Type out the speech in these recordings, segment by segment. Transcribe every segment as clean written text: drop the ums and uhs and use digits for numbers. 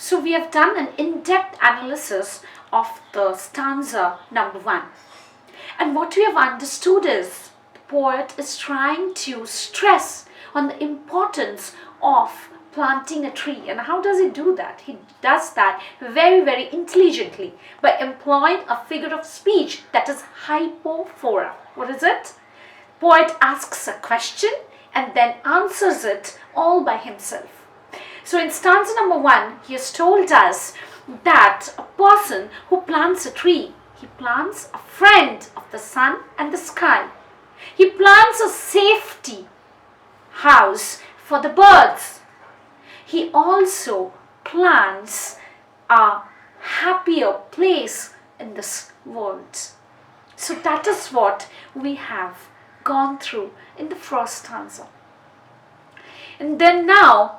So we have done an in-depth analysis of the stanza number 1. And what we have understood is the poet is trying to stress on the importance of planting a tree. And how does he do that? He does that very, very intelligently by employing a figure of speech that is hypophora. What is it? Poet asks a question and then answers it all by himself. So in stanza number 1, he has told us that a person who plants a tree, he plants a friend of the sun and the sky. He plants a safety house for the birds. He also plants a happier place in this world. So that is what we have gone through in the first stanza. And then now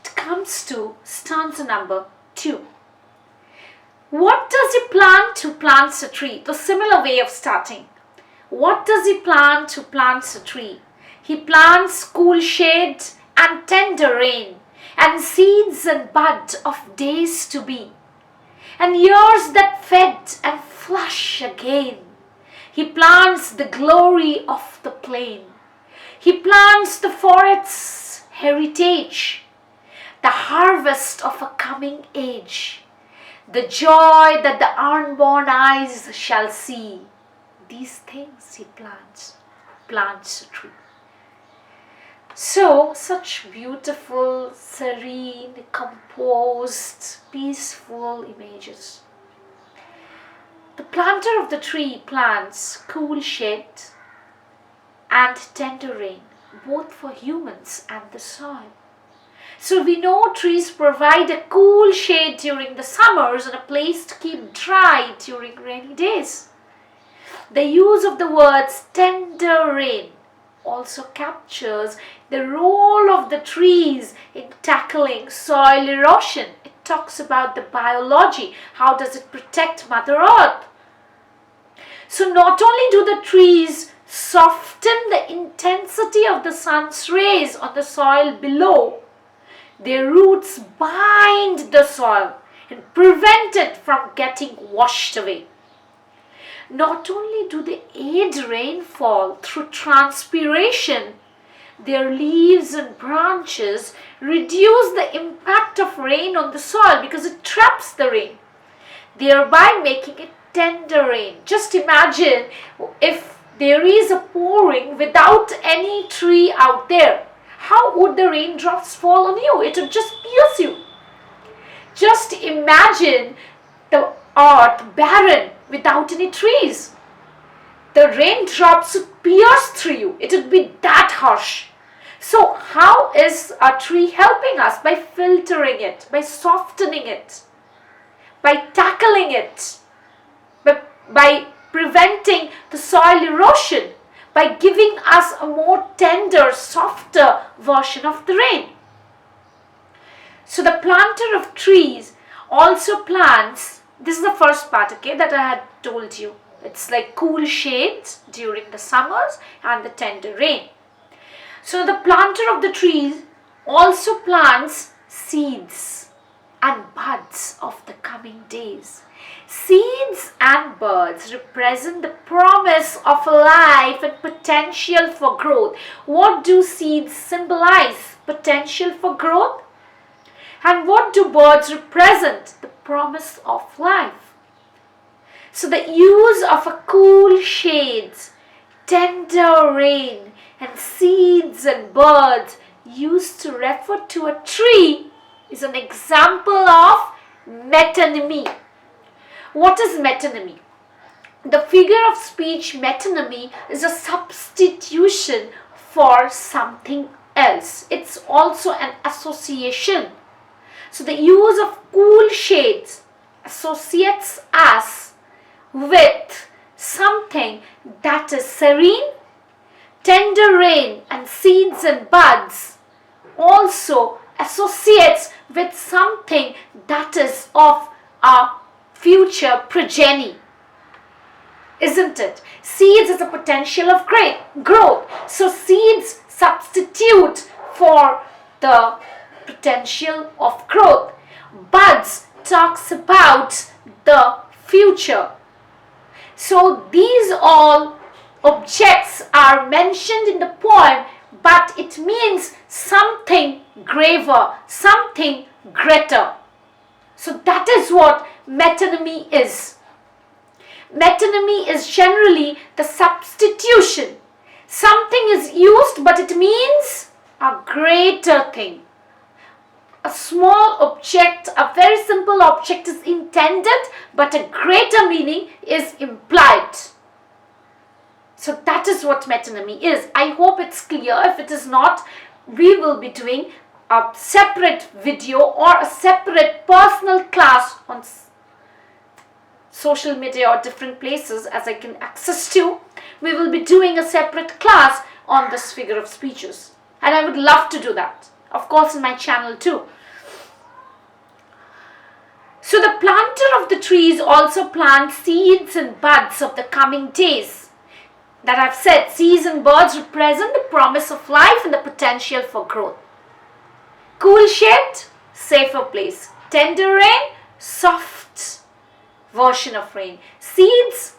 it comes to stanza number 2. What does he plan to plant a tree? The similar way of starting. What does he plan to plant a tree? He plants cool shade and tender rain, and seeds and bud of days to be, and years that fed and flush again. He plants the glory of the plain. He plants the forest's heritage, the harvest of a coming age, the joy that the unborn eyes shall see. These things he plants a tree. So, such beautiful, serene, composed, peaceful images. The planter of the tree plants cool shade and tender rain, both for humans and the soil. So we know trees provide a cool shade during the summers and a place to keep dry during rainy days. The use of the words tender rain also captures the role of the trees in tackling soil erosion. It talks about the biology. How does it protect Mother Earth? So not only do the trees soften the intensity of the sun's rays on the soil below, their roots bind the soil and prevent it from getting washed away. Not only do they aid rainfall through transpiration, their leaves and branches reduce the impact of rain on the soil because it traps the rain, thereby making it tender rain. Just imagine if there is a pouring without any tree out there. How would the raindrops fall on you? It would just pierce you. Just imagine the earth barren without any trees. The raindrops would pierce through you. It would be that harsh. So how is a tree helping us? By filtering it, by softening it, by tackling it, by preventing the soil erosion, by giving us a more tender, softer version of the rain. So the planter of trees also plants, this is the first part, okay, that I had told you. It's like cool shades during the summers and the tender rain. So the planter of the trees also plants seeds and buds of the coming days. Seeds and buds represent the promise of life and potential for growth. What do seeds symbolize? Potential for growth. And what do buds represent? The promise of life. So the use of a cool shades, tender rain, and seeds and buds used to refer to a tree is an example of metonymy. What is metonymy? The figure of speech metonymy is a substitution for something else. It's also an association. So the use of cool shades associates us with something that is serene. Tender rain and seeds and buds also associates with something that is of a future progeny, isn't it? Seeds is a potential of great growth. So seeds substitute for the potential of growth. buds talks about the future. So these all objects are mentioned in the poem, but it means something graver, something greater. So that is what metonymy is. Metonymy is generally the substitution. Something is used, but it means a greater thing. A small object, a very simple object is intended, but a greater meaning is implied. So that is what metonymy is. I hope it's clear. If it is not, we will be doing a separate video or a separate personal class on social media or different places as I can access to. We will be doing a separate class on this figure of speeches. And I would love to do that. Of course, in my channel too. So the planter of the trees also plants seeds and buds of the coming days. That I've said, seeds and buds represent the promise of life and the potential for growth. Cool shade, safer place. Tender rain, soft version of rain. Seeds,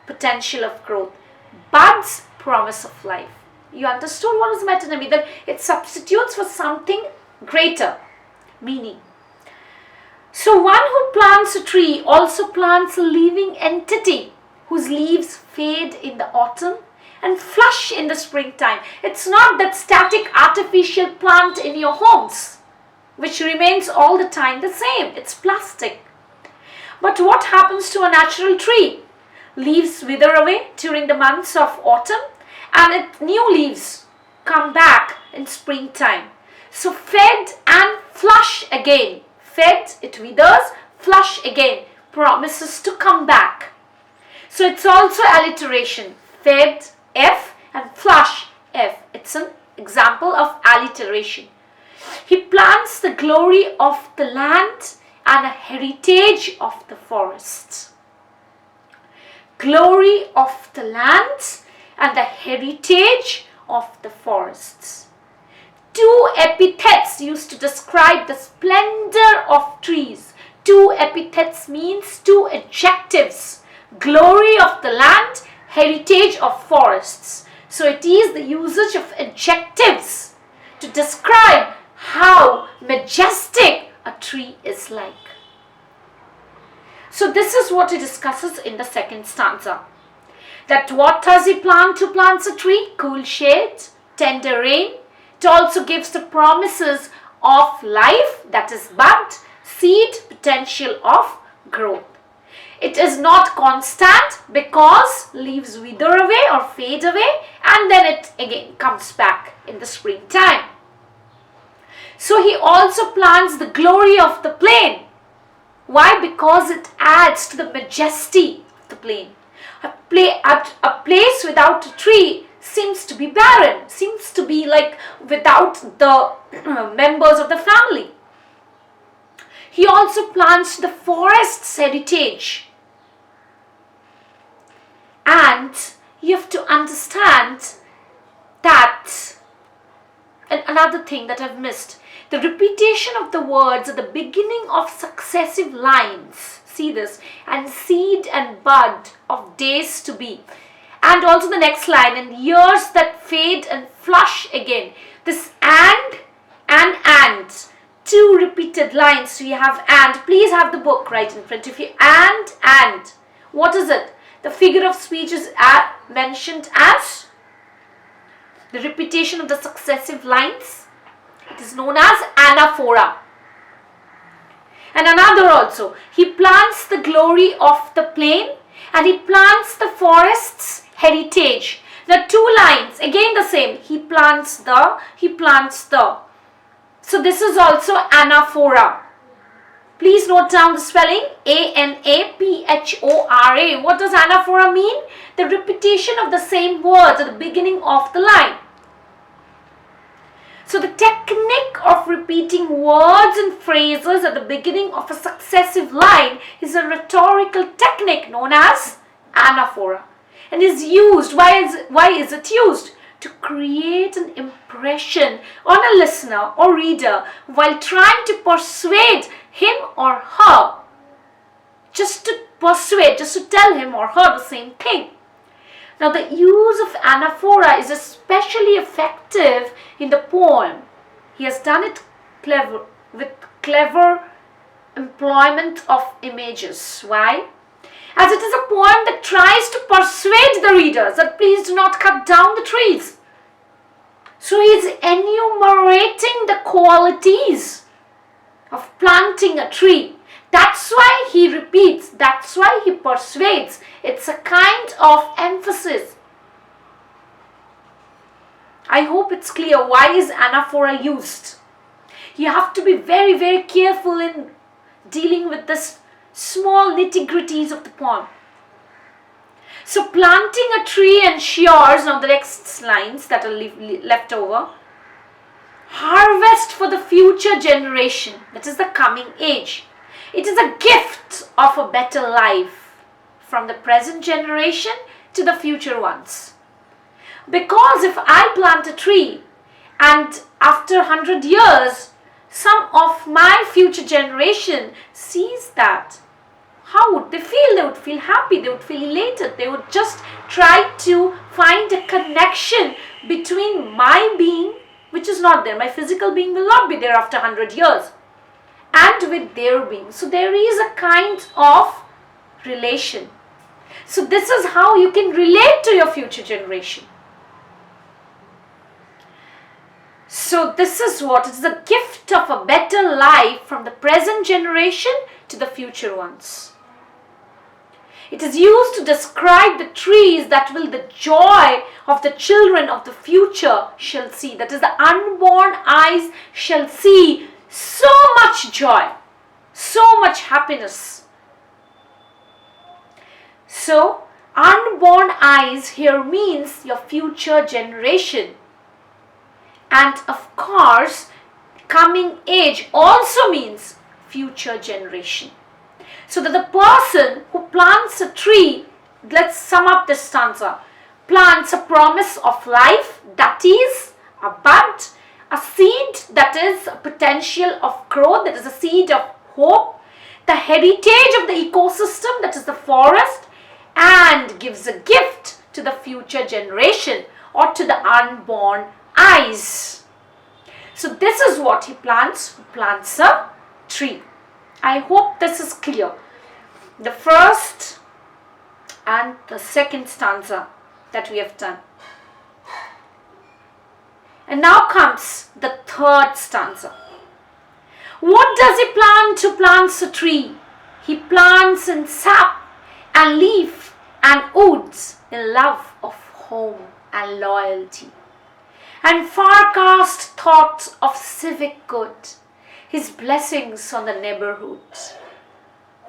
potential of growth. Buds, promise of life. You understood what is metonymy? That it substitutes for something greater meaning. So one who plants a tree also plants a living entity whose leaves fade in the autumn and flush in the springtime. It's not that static artificial plant in your homes which remains all the time the same. It's plastic. But what happens to a natural tree? Leaves wither away during the months of autumn and new leaves come back in springtime. So fed and flush again. Fed, it withers, flush again, promises to come back. So it's also alliteration. Fed, F, and flush, F. It's an example of alliteration. He plants the glory of the land and a heritage of the forest. Glory of the land and the heritage of the forests. Two epithets used to describe the splendor of trees. Two epithets means two adjectives. Glory of the land, heritage of forests. So it is the usage of adjectives to describe how majestic a tree is like. So this is what he discusses in the second stanza. That what does he plant to plant a tree? Cool shade, tender rain. It also gives the promises of life, that is bud, seed, potential of growth. It is not constant because leaves wither away or fade away and then it again comes back in the springtime. So he also plants the glory of the plain. Why? Because it adds to the majesty of the plain. A place without a tree seems to be barren, seems to be like without the members of the family. He also plants the forest's heritage. And you have to understand that, and another thing that I've missed, the repetition of the words at the beginning of successive lines. See this, and seed and bud of days to be. And also the next line, and years that fade and flush again. This and. Two repeated lines. So you have and. Please have the book right in front of you. And. What is it? The figure of speech is mentioned as the repetition of the successive lines. It is known as anaphora. And another also. He plants the glory of the plain and he plants the forest's heritage. Now two lines, again the same. He plants the. So this is also anaphora. Please note down the spelling. A-N-A-P-H-O-R-A. What does anaphora mean? The repetition of the same words at the beginning of the line. So the technique of repeating words and phrases at the beginning of a successive line is a rhetorical technique known as anaphora. And is used, why is it used? To create an impression on a listener or reader while trying to persuade him or her, just to persuade, just to tell him or her the same thing. Now the use of anaphora is especially effective in the poem. He has done it with clever employment of images. Why? As it is a poem that tries to persuade the readers that please do not cut down the trees. So he is enumerating the qualities of planting a tree. That's why he repeats, that's why he persuades. It's a kind of emphasis. I hope it's clear why is anaphora used. You have to be very, very careful in dealing with this small nitty-gritties of the poem. So planting a tree ensures, now the next lines that are left over, harvest for the future generation, that is the coming age. It is a gift of a better life from the present generation to the future ones. Because if I plant a tree and after 100 years, some of my future generation sees that, how would they feel? They would feel happy, they would feel elated, they would just try to find a connection between my being, which is not there, my physical being will not be there after 100 years, and with their being. So there is a kind of relation. So this is how you can relate to your future generation. So this is what it is, a gift of a better life from the present generation to the future ones. It is used to describe the trees that will the joy of the children of the future shall see. That is, the unborn eyes shall see so much joy, so much happiness. So, unborn eyes here means your future generation. And of course, coming age also means future generation. So that the person who plants a tree, let's sum up this stanza, plants a promise of life, that is a bud, a seed, that is a potential of growth, that is a seed of hope, the heritage of the ecosystem, that is the forest, and gives a gift to the future generation or to the unborn eyes. So this is what he plants a tree. I hope this is clear. The first and the second stanza that we have done. And now comes the third stanza. What does he plant to plant a tree? He plants in sap and leaf and woods in love of home and loyalty, and far-cast thoughts of civic good, his blessings on the neighborhood,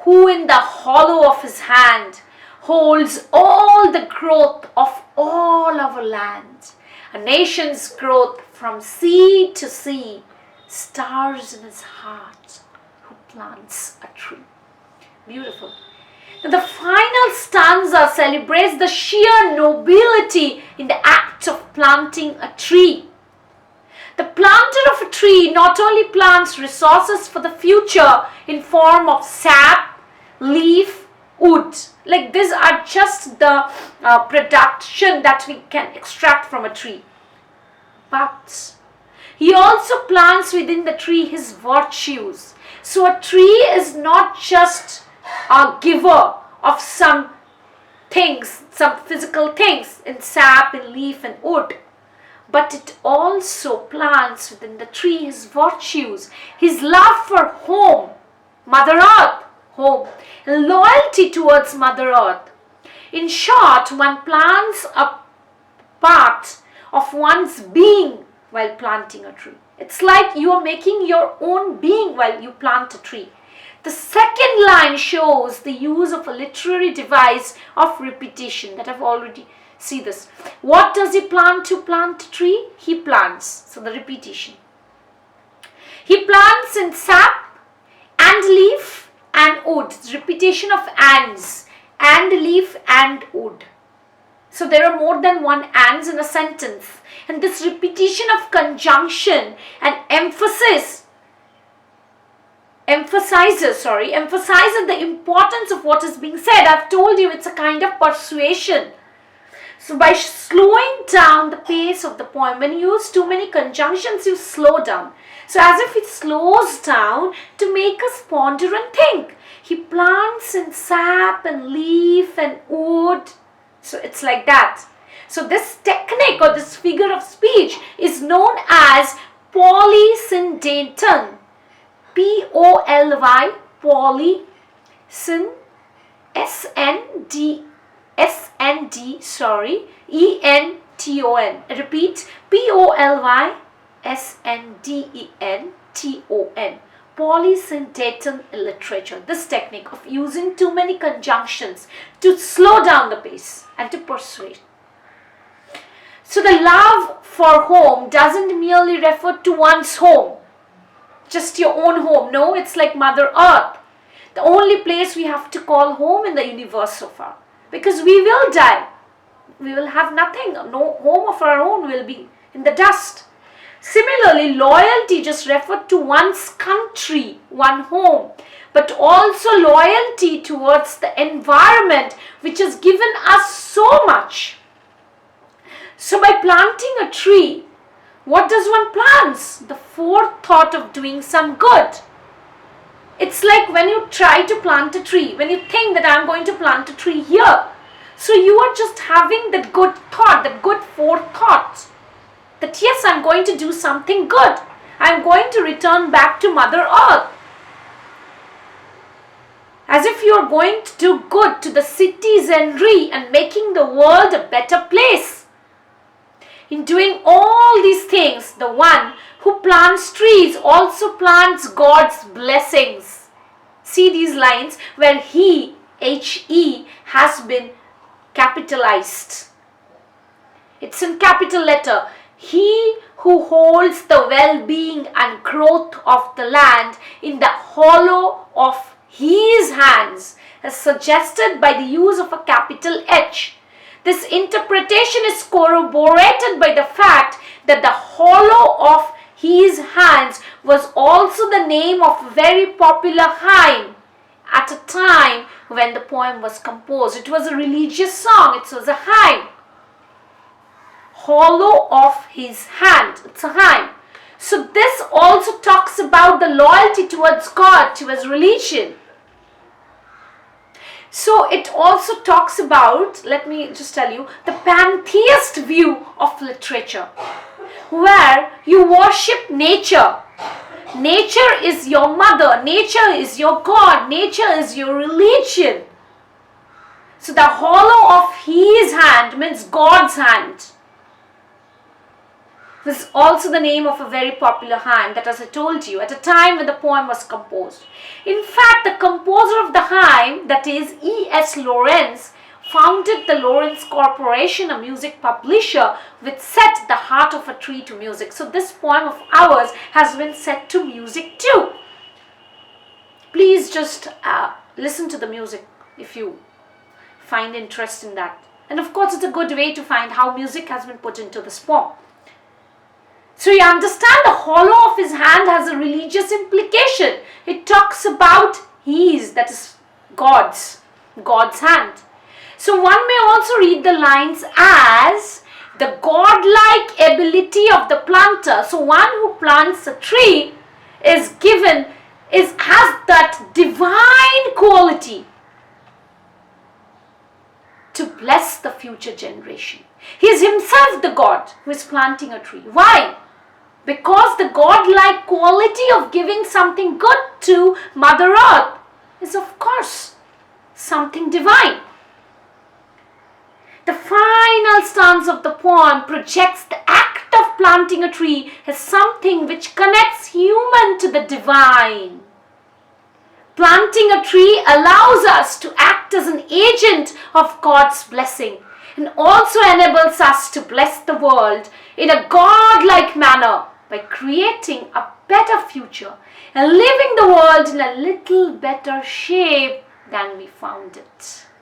who in the hollow of his hand holds all the growth of all our land, a nation's growth from sea to sea, stars in his heart, who plants a tree. Beautiful. Now the final stanza celebrates the sheer nobility in the act of planting a tree. The planter of a tree not only plants resources for the future in form of sap, leaf, wood. Like these are just the production that we can extract from a tree. But he also plants within the tree his virtues. So a tree is not just a giver of some things, some physical things in sap, in leaf and wood, but it also plants within the tree his virtues, his love for home, Mother Earth, home, and loyalty towards Mother Earth. In short, one plants a part of one's being while planting a tree. It's like you are making your own being while you plant a tree. The second line shows the use of a literary device of repetition that I've already seen this. What does he plant to plant a tree? He plants. So the repetition. He plants in sap and leaf and wood. It's repetition of ands. And leaf and wood. So there are more than one ands in a sentence. And this repetition of conjunction and emphasis emphasizes the importance of what is being said. I've told you it's a kind of persuasion. So by slowing down the pace of the poem, when you use too many conjunctions, you slow down. So as if it slows down to make us ponder and think. He plants in sap and leaf and wood. So it's like that. So this technique or this figure of speech is known as polysyndeton. P-O-L-Y, poly, syn, E-N-T-O-N. Repeat, P-O-L-Y-S-N-D-E-N-T-O-N. Polysyndeton literature. This technique of using too many conjunctions to slow down the pace and to persuade. So the love for home doesn't merely refer to one's home, just your own home. No, it's like Mother Earth. The only place we have to call home in the universe so far. Because we will die. We will have nothing. No home of our own will be in the dust. Similarly, loyalty just referred to one's country, one home, but also loyalty towards the environment which has given us so much. So by planting a tree, what does one plant? The forethought of doing some good. It's like when you try to plant a tree, when you think that I'm going to plant a tree here. So you are just having that good thought, that good forethought. That yes, I'm going to do something good. I'm going to return back to Mother Earth. As if you are going to do good to the citizenry and making the world a better place. In doing all these things, the one who plants trees also plants God's blessings. See these lines where he, H-E, has been capitalized. It's in capital letter. He who holds the well-being and growth of the land in the hollow of his hands, as suggested by the use of a capital H. This interpretation is corroborated by the fact that the hollow of his hands was also the name of a very popular hymn at a time when the poem was composed. It was a religious song. It was a hymn. Hollow of his hand. It's a hymn. So this also talks about the loyalty towards God, towards religion. So it also talks about, let me just tell you, the pantheist view of literature, where you worship nature. Nature is your mother, nature is your God, nature is your religion. So the hollow of his hand means God's hand. This is also the name of a very popular hymn that, as I told you, at a time when the poem was composed. In fact, the composer of the hymn, that is E.S. Lawrence, founded the Lawrence Corporation, a music publisher, which set the heart of a tree to music. So this poem of ours has been set to music too. Please just listen to the music if you find interest in that. And of course, it's a good way to find how music has been put into this poem. So you understand the hollow of his hand has a religious implication. It talks about his, that is God's hand. So one may also read the lines as the godlike ability of the planter. So one who plants a tree has that divine quality to bless the future generation. He is himself the God who is planting a tree. Why? Because the godlike quality of giving something good to Mother Earth is, of course, something divine. The final stanza of the poem projects the act of planting a tree as something which connects human to the divine. Planting a tree allows us to act as an agent of God's blessing and also enables us to bless the world in a godlike manner by creating a better future and leaving the world in a little better shape than we found it.